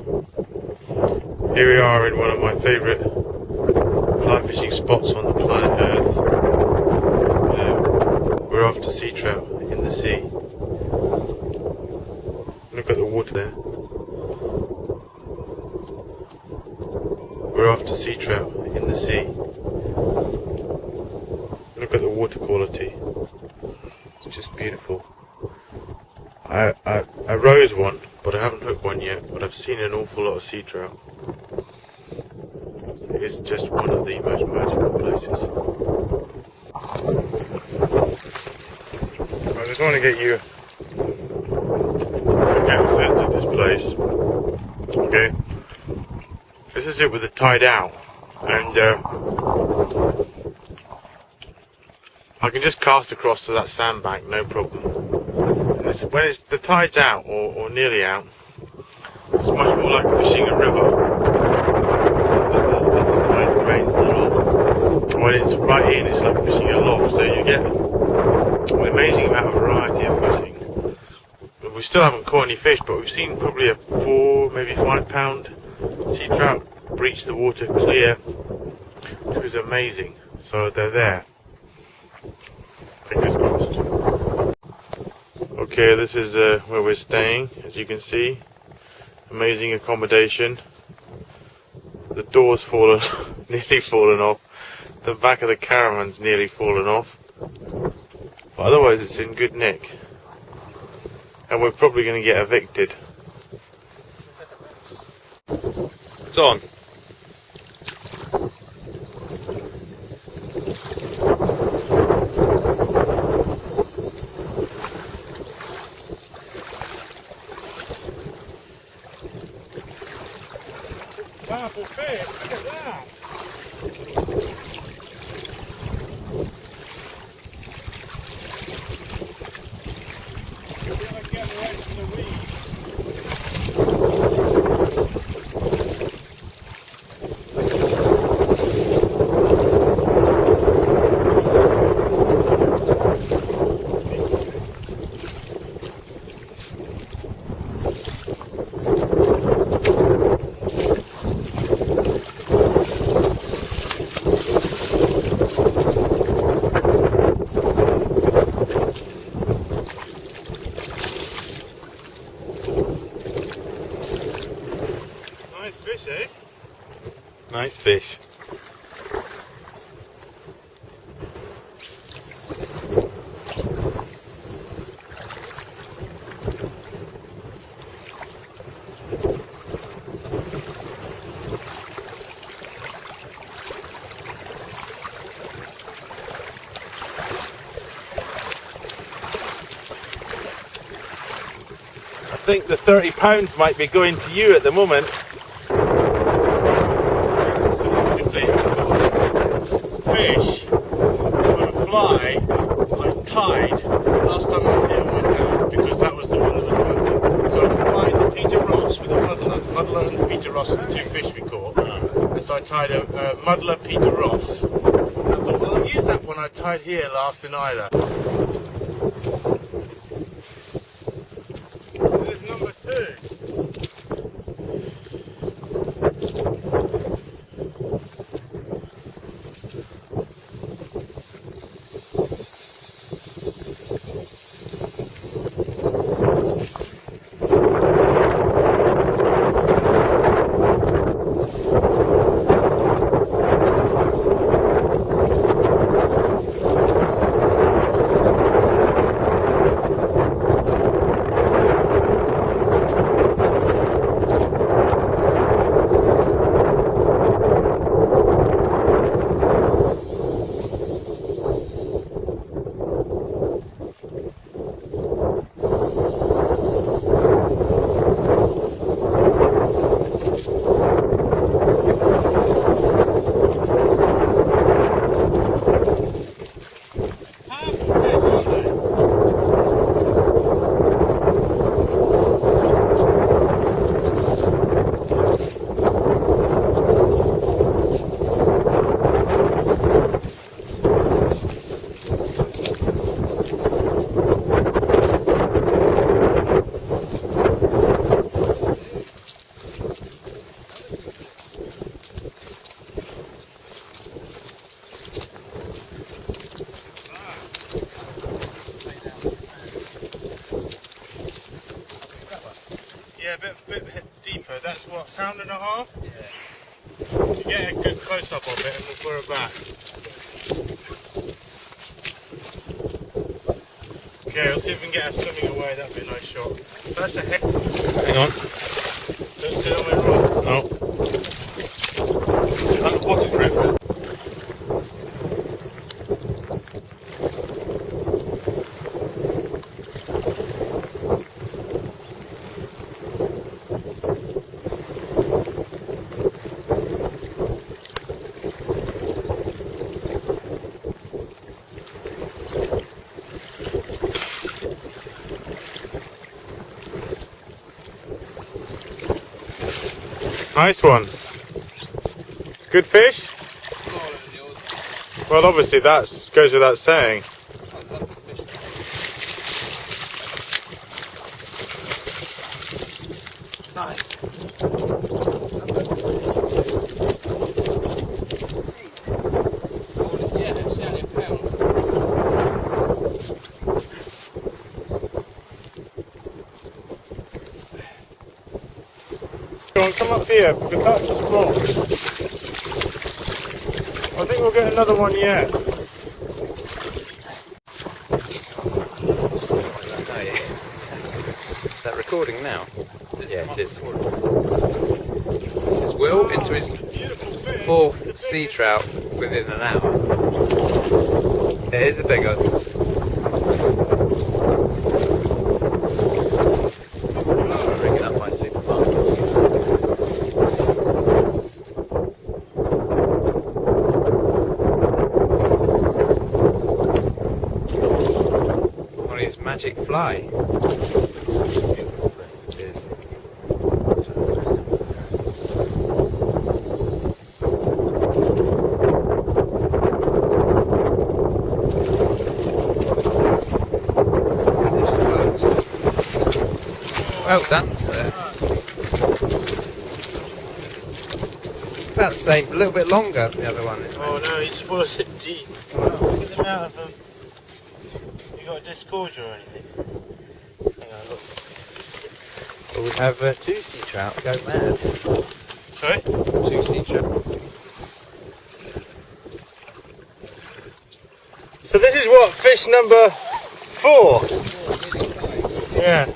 Here we are in one of my favourite fly fishing spots on the planet Earth. We're off to Seatrout in the sea. Look at the water there. We're off to Seatrout in the sea. Look at the water quality. It's just beautiful. I rose one, but I haven't hooked one yet, but I've seen an awful lot of sea trout. It is just one of the most magical places. I just want to get you a sense of this place. Okay, this is it with the tide out, and I can just cast across to that sandbank, no problem. When the tide's out, or nearly out, it's much more like fishing a river as the tide drains the loch. When it's right in, it's like fishing a loch, so you get an amazing amount of variety of fishing. We still haven't caught any fish, but we've seen probably a 4, maybe 5 pound sea trout breach the water clear, which was amazing. So they're there. Fingers crossed. Okay, this is where we're staying, as you can see. Amazing accommodation. The door's fallen, nearly fallen off. The back of the caravan's nearly fallen off. But otherwise it's in good nick. And we're probably going to get evicted. It's on. Powerful fish, look at that! You're going to get right from the weed. Nice fish, eh? Nice fish. I think the £30 might be going to you at the moment. Fish on a fly I tied last time I was here and went down, because that was the one that was working. So I combined the Peter Ross with the muddler and the Peter Ross with the 2 fish we caught. And so I tied a muddler Peter Ross. I thought, well, I'll use that one I tied here last in Isla. This is number 2. bit deeper. That's what, pound and a half? Yeah. Get a good close up of it and we'll put it back. Okay, let's see if we can get her swimming away. That'd be a nice shot. That's a head. Hang on. Don't sit on my rod. No. That's waterproof. Nice one. Good fish? Well, obviously that goes without saying. Nice. It's only a pound. Go on, come up here, because that's small. I think we'll get another one yet. Is that recording now? Yeah, it is. This is Will into his 4th sea trout within an hour. It is a big one. Oh, rigging up my super farm. On his magic fly. Well done, sir. About the same, a little bit longer than the other one, isn't it? Oh no, he's full of deep. Get them out of him. You got a disgorger or anything? Hang on, I've got something. Well, we have 2 sea trout go mad. Sorry? 2 sea trout. So this is what, fish number 4? Yeah.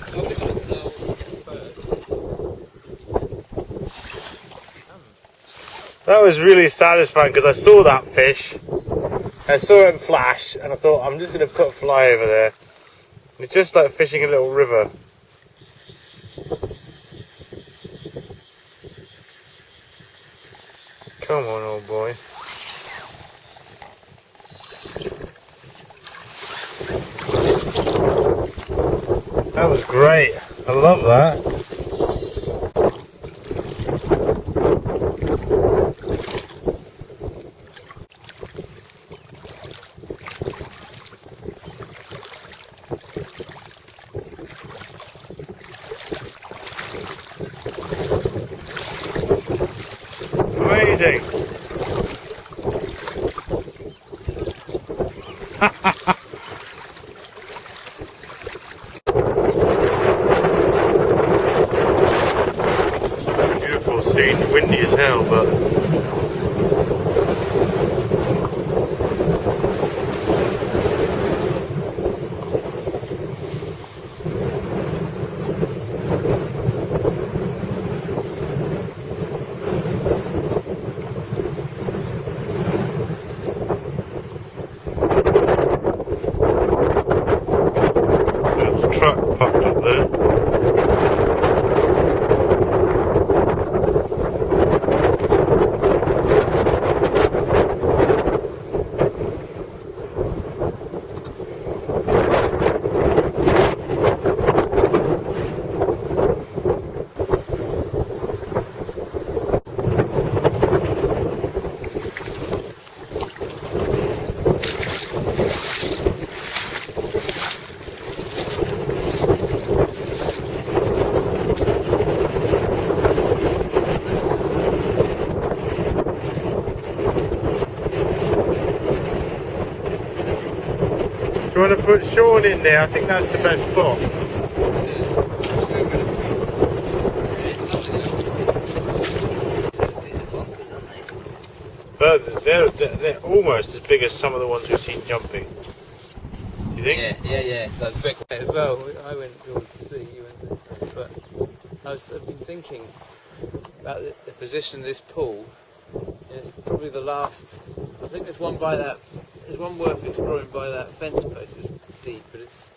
That was really satisfying because I saw that fish, I saw it flash, and I thought I'm just going to put a fly over there. It's just like fishing a little river. Come on, old boy. That was great. I love that. Amazing. Beautiful scene, windy as hell, but there's a truck parked up there. Do you want to put Sean in there? I think that's the best spot. almost as big as some of the ones we've seen jumping. Do you think? Yeah. That's big as well. I went towards the sea, you went this way. But I've been thinking about the position of this pool. And it's probably the last. I think there's one by that. There's one worth exploring by that fence place. It's deep, but it's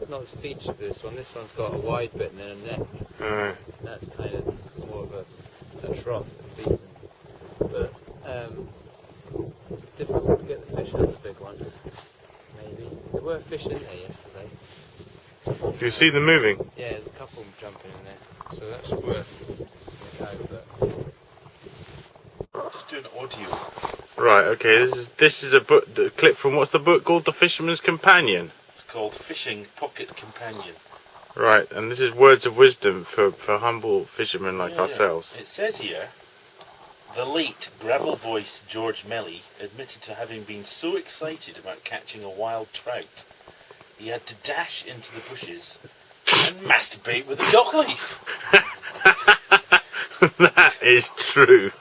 not as featured this one. This one's got a wide bit and then a neck. Alright. That's kind of more of a trough than deep. But difficult to get the fish out of the big one. Maybe there were fish in there yesterday. Do you see them moving? Yeah, there's a couple jumping in there, so that's worth a go. But Just do an audio. Right, okay, this is a book, the clip from, what's the book called? The Fisherman's Companion. It's called Fishing Pocket Companion. Right, and this is words of wisdom for humble fishermen like ourselves. It says here, the late gravel-voiced George Melly admitted to having been so excited about catching a wild trout, he had to dash into the bushes and masturbate with a dock leaf. That is true.